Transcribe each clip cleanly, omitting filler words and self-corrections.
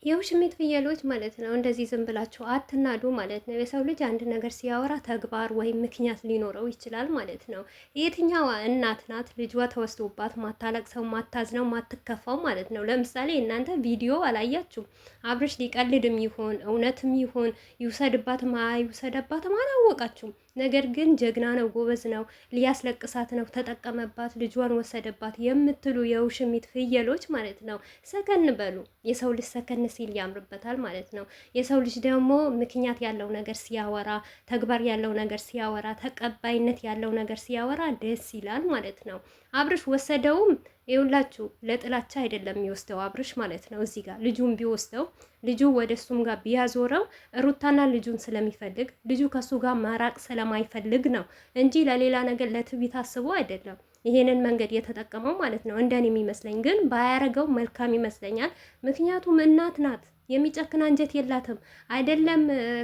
የውሽሚት ፍየሎች ማለት ነው። እንደዚህ ዝም ብላችሁ አትናዱ ማለት ነው። የሰው ልጅ አንድ ነገር ሲያወራ ተግባር ወይም ምክንያት ሊኖረው ይችላል ማለት ነው። የትኛዋ እናት ናት ልጇ ተወስዶባት ማታለቅሰው፣ ማታዝነው፣ ማትከፋው ማለት ነው? ለምሳሌ እናንተ ቪዲዮ አላያችሁም። አብርሽ ሊቀልድም ይሁን እውነትም ይሁን ይውሰድባትም አይውሰደባትም አላወቃችሁም። ነገር ግን ጀግና ነው፣ ጎበዝ ነው፣ ሊያስለቅሳት ነው፣ ተጠቀመባት፣ ልጇን ወሰደባት የምትሉ የውሽሚት ፍየሎች ማለት ነው፣ ሰከን በሉ። የሰው ልጅ ሰከን ሲል ያምርበታል ማለት ነው። የሰው ልጅ ደግሞ ምክንያት ያለው ነገር ሲያወራ፣ ተግባር ያለው ነገር ሲያወራ፣ ተቀባይነት ያለው ነገር ሲያወራ ደስ ይላል ማለት ነው። አብርሽ ወሰደውም ይኸውላችሁ ለጥላቻ አይደለም የሚወስደው አብርሽ ማለት ነው። እዚህ ጋር ልጁን ቢወስደው ልጁ ወደ እሱም ጋር ቢያዞረው ሩታና ልጁን ስለሚፈልግ ልጁ ከሱ ጋር ማራቅ ስለማይፈልግ ነው እንጂ ለሌላ ነገር ለትዕቢት አስቦ አይደለም ይሄንን መንገድ የተጠቀመው ማለት ነው። እንደኔ የሚመስለኝ ግን ባያረገው መልካም ይመስለኛል። ምክንያቱም እናት ናት። የሚጨክን አንጀት የላትም። አይደለም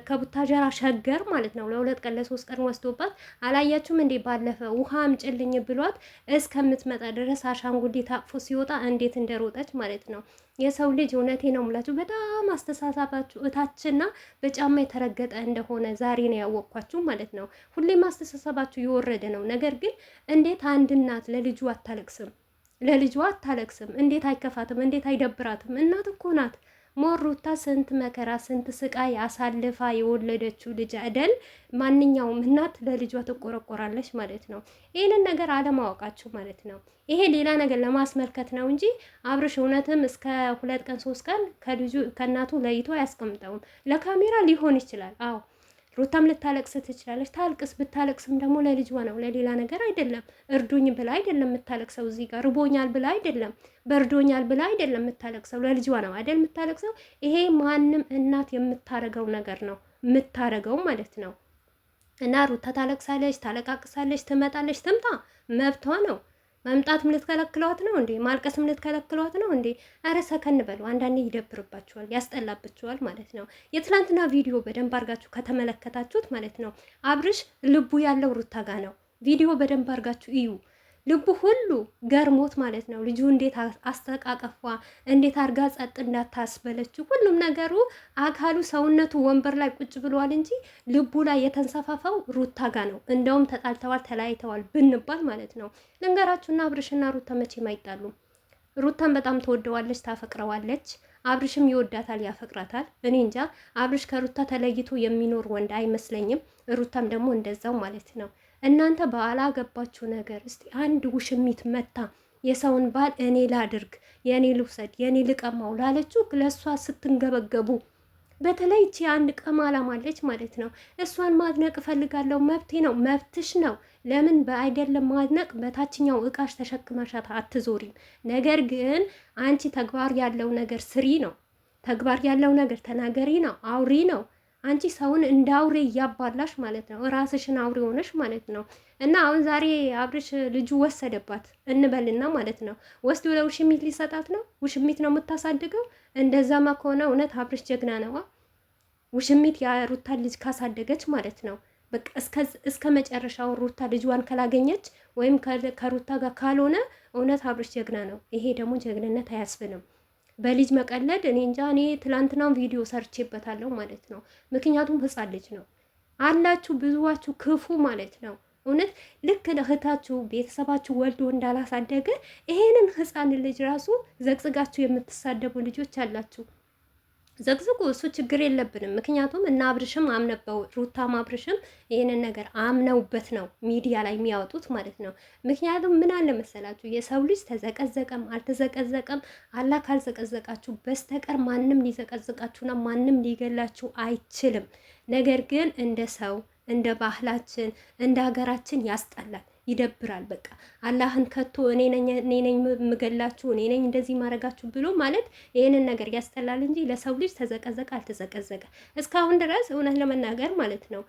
ከቡታጀራ ሸገር ማለት ነው ለሁለት ቀን ለሶስት ቀን ወስዶባት አላያችሁም እንዴ? ባለፈ ውሃ አምጪልኝ ብሏት እስከምትመጣ ድረስ አሻንጉሊት አቅፎ ሲወጣ እንዴት እንደሮጠች ማለት ነው። የሰው ልጅ እውነቴ ነው የምላችሁ በጣም አስተሳሰባችሁ እታችና በጫማ የተረገጠ እንደሆነ ዛሬ ነው ያወቅኳችሁ ማለት ነው። ሁሌም አስተሳሰባችሁ የወረደ ነው። ነገር ግን እንዴት አንድ እናት ለልጁ አታለቅስም? ለልጇ አታለቅስም? እንዴት አይከፋትም? እንዴት አይደብራትም? እናት እኮ ናት። ሞሩታ ስንት መከራ ስንት ስቃይ አሳልፋ የወለደችው ልጅ አይደል? ማንኛውም እናት ለልጇ ትቆረቆራለች ማለት ነው። ይህንን ነገር አለማወቃችሁ ማለት ነው። ይሄ ሌላ ነገር ለማስመልከት ነው እንጂ አብርሽ እውነትም እስከ 2 ቀን 3 ቀን ከልጁ ከእናቱ ለይቶ አያስቀምጠውም። ለካሜራ ሊሆን ይችላል። አዎ ሩታም ልታለቅስ ትችላለች። ታልቅስ። ብታለቅስም ደግሞ ለልጇ ነው፣ ለሌላ ነገር አይደለም። እርዱኝ ብላ አይደለም የምታለቅሰው። እዚህ ጋር ርቦኛል ብላ አይደለም፣ በርዶኛል ብላ አይደለም የምታለቅሰው። ለልጇ ነው አይደል የምታለቅሰው። ይሄ ማንም እናት የምታረገው ነገር ነው፣ የምታረገው ማለት ነው። እና ሩታ ታለቅሳለች፣ ታለቃቅሳለች፣ ትመጣለች፣ ትምጣ፣ መብቷ ነው። መምጣትም ልትከለክሏት ነው እንዴ? ማልቀስም ልትከለክሏት ነው እንዴ? አረ ሰከን በሉ። አንዳንዴ ይደብርባችኋል፣ ያስጠላባችኋል ማለት ነው። የትላንትና ቪዲዮ በደንብ አድርጋችሁ ከተመለከታችሁት ማለት ነው አብርሽ ልቡ ያለው ሩታ ጋ ነው። ቪዲዮ በደንብ አድርጋችሁ እዩ። ልቡ ሁሉ ገርሞት ማለት ነው። ልጁ እንዴት አስተቃቀፏ እንዴት አርጋ ጸጥ እንዳታስበለችው ሁሉም ነገሩ አካሉ ሰውነቱ ወንበር ላይ ቁጭ ብሏል እንጂ ልቡ ላይ የተንሰፋፋው ሩታ ጋ ነው። እንደውም ተጣልተዋል ተለያይተዋል ብንባል ማለት ነው። ልንገራችሁና አብርሽና ሩታ መቼም አይጣሉም። ሩታን በጣም ትወደዋለች፣ ታፈቅረዋለች። አብርሽም ይወዳታል፣ ያፈቅራታል። እኔ እንጃ አብርሽ ከሩታ ተለይቶ የሚኖር ወንድ አይመስለኝም። ሩታም ደግሞ እንደዛው ማለት ነው። እናንተ ባላገባችሁ ነገር እስቲ አንድ ውሽሚት መታ የሰውን ባል እኔ ላድርግ፣ የኔ ልውሰድ፣ የኔ ልቀማው ላለችው ለእሷ ስትንገበገቡ፣ በተለይ እቺ አንድ ቀማላማለች ማለት ነው። እሷን ማድነቅ እፈልጋለሁ፣ መብቴ ነው፣ መብትሽ ነው። ለምን በአይደለም ማድነቅ በታችኛው እቃሽ ተሸክመሻት አትዞሪም። ነገር ግን አንቺ ተግባር ያለው ነገር ስሪ ነው፣ ተግባር ያለው ነገር ተናገሪ ነው፣ አውሪ ነው። አንቺ ሰውን እንደ አውሬ እያባላሽ ማለት ነው። ራስሽን አውሬ ሆነሽ ማለት ነው። እና አሁን ዛሬ አብርሽ ልጁ ወሰደባት እንበልና ማለት ነው። ወስዶ ለውሽሚት ሊሰጣት ነው። ውሽሚት ነው የምታሳድገው። እንደዛማ ከሆነ እውነት አብርሽ ጀግና ነዋ። ውሽሚት የሩታን ልጅ ካሳደገች ማለት ነው። በቃ እስከ መጨረሻው ሩታ ልጇን ካላገኘች ወይም ከሩታ ጋር ካልሆነ እውነት አብርሽ ጀግና ነው። ይሄ ደግሞ ጀግንነት አያስብልም። በልጅ መቀለድ እኔ እንጃ። እኔ ትላንትናም ቪዲዮ ሰርቼበታለሁ ማለት ነው። ምክንያቱም ህፃን ልጅ ነው አላችሁ ብዙዋችሁ ክፉ ማለት ነው። እውነት ልክ እህታችሁ ቤተሰባችሁ ወልዶ እንዳላሳደገ ይሄንን ህፃን ልጅ ራሱ ዘቅዝጋችሁ የምትሳደቡ ልጆች አላችሁ። ዘግዝቁ፣ እሱ ችግር የለብንም። ምክንያቱም እና አብርሽም አምነበው ሩታም አብርሽም ይህንን ነገር አምነውበት ነው ሚዲያ ላይ የሚያወጡት ማለት ነው። ምክንያቱም ምን አለ መሰላችሁ የሰው ልጅ ተዘቀዘቀም አልተዘቀዘቀም አላህ ካልዘቀዘቃችሁ በስተቀር ማንም ሊዘቀዝቃችሁና ማንም ሊገላችሁ አይችልም። ነገር ግን እንደ ሰው እንደ ባህላችን እንደ ሀገራችን ያስጠላል፣ ይደብራል። በቃ አላህን ከቶ እኔ ነኝ የምገላችሁ እኔ ነኝ እንደዚህ ማድረጋችሁ ብሎ ማለት ይሄንን ነገር ያስጠላል እንጂ ለሰው ልጅ ተዘቀዘቀ አልተዘቀዘቀ እስካሁን ድረስ እውነት ለመናገር ማለት ነው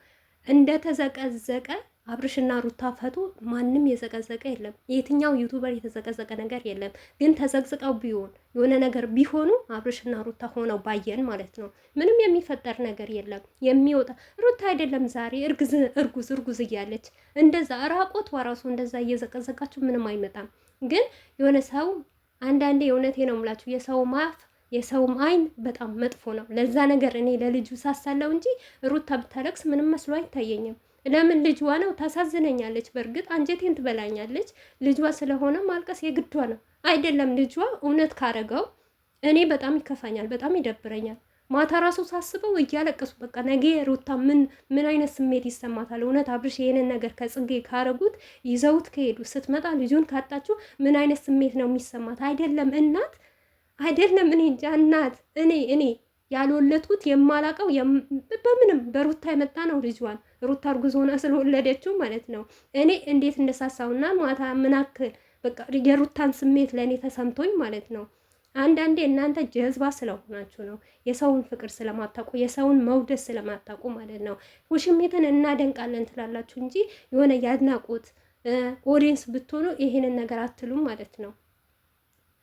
እንደተዘቀዘቀ አብርሽና ሩታ ፈቶ ማንም የዘቀዘቀ የለም። የትኛው ዩቱበር የተዘቀዘቀ ነገር የለም። ግን ተዘቅዝቀው ቢሆን የሆነ ነገር ቢሆኑ አብርሽና ሩታ ሆነው ባየን ማለት ነው። ምንም የሚፈጠር ነገር የለም። የሚወጣ ሩታ አይደለም ዛሬ እርጉዝ እያለች እንደዛ ራቆት ወራሱ እንደዛ እየዘቀዘቃችሁ ምንም አይመጣም። ግን የሆነ ሰው አንዳንዴ የእውነቴ ነው የምላችሁ የሰው ማፍ የሰውም አይን በጣም መጥፎ ነው። ለዛ ነገር እኔ ለልጁ ሳሳለው እንጂ ሩታ ብታለቅስ ምንም መስሎ አይታየኝም። ለምን ልጇ ነው፣ ታሳዝነኛለች። በእርግጥ አንጀቴን ትበላኛለች። ልጇ ስለሆነ ማልቀስ የግዷ ነው አይደለም። ልጇ እውነት ካረገው እኔ በጣም ይከፋኛል፣ በጣም ይደብረኛል። ማታ ራሱ ሳስበው እያለቀሱ በቃ ነገ ሩታ ምን አይነት ስሜት ይሰማታል? እውነት አብርሽ ይሄንን ነገር ከጽጌ ካረጉት ይዘውት ከሄዱ ስትመጣ ልጁን ካጣችሁ ምን አይነት ስሜት ነው የሚሰማት? አይደለም እናት አይደለም እኔ እንጃ እናት እኔ ያልወለድኩት የማላቀው በምንም በሩታ የመጣ ነው ልጇን ሩታ እርጉዝ ሆና ስለወለደችው ማለት ነው። እኔ እንዴት እንደሳሳውና ማታ ምናክል በቃ የሩታን ስሜት ለእኔ ተሰምቶኝ ማለት ነው። አንዳንዴ እናንተ ጀዝባ ስለሆናችሁ ነው፣ የሰውን ፍቅር ስለማታውቁ፣ የሰውን መውደድ ስለማታውቁ ማለት ነው። ውሽሜትን እናደንቃለን ትላላችሁ እንጂ የሆነ ያድናቁት ኦዲየንስ ብትሆኑ ይሄንን ነገር አትሉም ማለት ነው።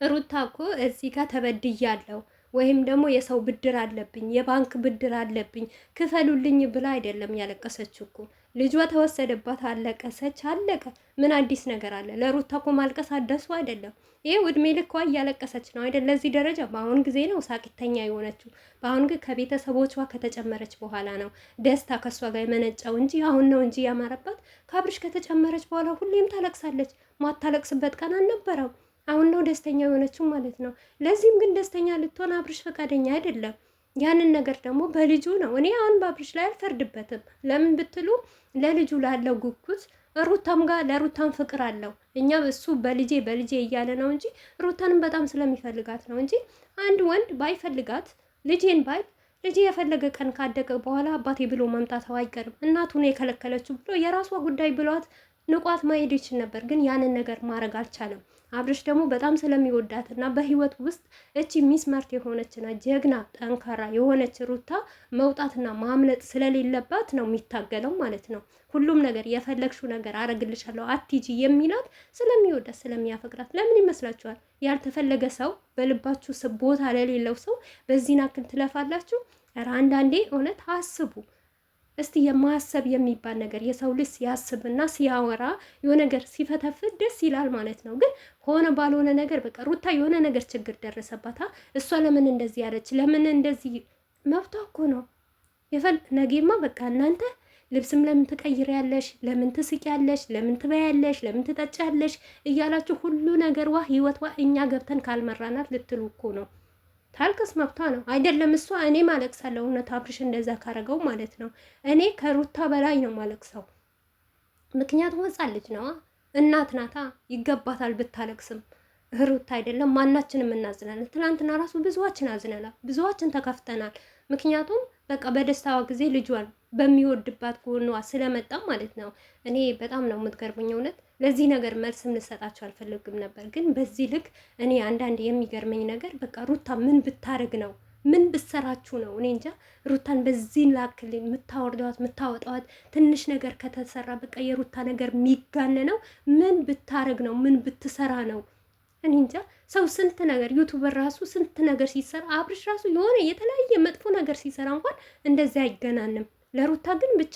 ሩታ እኮ እዚህ ጋር ተበድያለሁ ወይም ደግሞ የሰው ብድር አለብኝ፣ የባንክ ብድር አለብኝ ክፈሉልኝ ብላ አይደለም ያለቀሰች እኮ። ልጇ ተወሰደባት፣ አለቀሰች፣ አለቀ። ምን አዲስ ነገር አለ? ለሩታ እኮ ማልቀስ አደሱ አይደለም። ይሄ እድሜ ልኳ እያለቀሰች ነው አይደል? ለዚህ ደረጃ በአሁን ጊዜ ነው ሳቂተኛ የሆነችው። በአሁን ግን ከቤተሰቦቿ ከተጨመረች በኋላ ነው ደስታ ከእሷ ጋር የመነጨው እንጂ አሁን ነው እንጂ ያማረባት። ከአብርሽ ከተጨመረች በኋላ ሁሌም ታለቅሳለች። ማታለቅስበት ቀን አልነበረም። አሁን ነው ደስተኛ የሆነችው ማለት ነው። ለዚህም ግን ደስተኛ ልትሆን አብርሽ ፈቃደኛ አይደለም። ያንን ነገር ደግሞ በልጁ ነው። እኔ አሁን በአብርሽ ላይ አልፈርድበትም። ለምን ብትሉ ለልጁ ላለው ጉጉት ሩታም ጋር ለሩታም ፍቅር አለው። እኛ እሱ በልጄ እያለ ነው እንጂ ሩታንም በጣም ስለሚፈልጋት ነው እንጂ አንድ ወንድ ባይፈልጋት ልጄን ባይ ልጄ የፈለገ ቀን ካደገ በኋላ አባቴ ብሎ መምጣት አይቀርም። እናቱን የከለከለችው ብሎ የራሷ ጉዳይ ብሏት ንቋት ማሄድ ይችል ነበር። ግን ያንን ነገር ማድረግ አልቻለም። አብርሽ ደግሞ በጣም ስለሚወዳትና በህይወት ውስጥ እቺ ሚስማርት የሆነችና ጀግና ጠንካራ የሆነች ሩታ መውጣትና ማምለጥ ስለሌለባት ነው የሚታገለው ማለት ነው። ሁሉም ነገር የፈለግሽው ነገር አረግልሻለሁ አትጂ የሚላት ስለሚወዳት ስለሚያፈቅራት። ለምን ይመስላችኋል? ያልተፈለገ ሰው በልባችሁ ቦታ ለሌለው ሰው በዚህ ናክል ትለፋላችሁ? ኧረ አንዳንዴ እውነት አስቡ እስቲ። የማሰብ የሚባል ነገር የሰው ልጅ ሲያስብና ሲያወራ የሆነ ነገር ሲፈተፍት ደስ ይላል ማለት ነው። ግን ሆነ ባልሆነ ነገር በቃ ሩታ የሆነ ነገር ችግር ደረሰባታ። እሷ ለምን እንደዚህ ያለች? ለምን እንደዚህ መብቷ እኮ ነው። ነጌማ በቃ እናንተ ልብስም ለምን ትቀይሪያለሽ? ለምን ትስቂያለሽ? ለምን ትበያለሽ? ለምን ትጠጫለሽ? እያላችሁ ሁሉ ነገር ህይወቷ እኛ ገብተን ካልመራናት ልትሉ እኮ ነው። ታልቅስ መብቷ ነው አይደለም? እሷ እኔ ማለቅሳለሁ እውነት አብርሽ እንደዛ ካረገው ማለት ነው። እኔ ከሩታ በላይ ነው ማለቅሰው። ምክንያቱም ሕፃን ልጅ ነዋ፣ እናት ናታ፣ ይገባታል ብታለቅስም። ሩታ አይደለም ማናችንም እናዝናለን። ትናንትና ራሱ ብዙዋችን አዝነናል፣ ብዙዋችን ተከፍተናል። ምክንያቱም በቃ በደስታዋ ጊዜ ልጇን በሚወድባት ጎኗ ስለመጣ ማለት ነው። እኔ በጣም ነው የምትገርመኝ እውነት። ለዚህ ነገር መልስም ልሰጣቸው አልፈልግም ነበር፣ ግን በዚህ ልክ እኔ አንዳንድ የሚገርመኝ ነገር በቃ ሩታ ምን ብታረግ ነው? ምን ብሰራችሁ ነው? እኔ እንጃ። ሩታን በዚህ ላክል የምታወርደዋት የምታወጣዋት ትንሽ ነገር ከተሰራ በቃ የሩታ ነገር የሚጋነነው ምን ብታረግ ነው? ምን ብትሰራ ነው? እኔ እንጃ። ሰው ስንት ነገር ዩቱበር ራሱ ስንት ነገር ሲሰራ፣ አብርሽ ራሱ የሆነ የተለያየ መጥፎ ነገር ሲሰራ እንኳን እንደዚያ አይገናንም። ለሩታ ግን ብቻ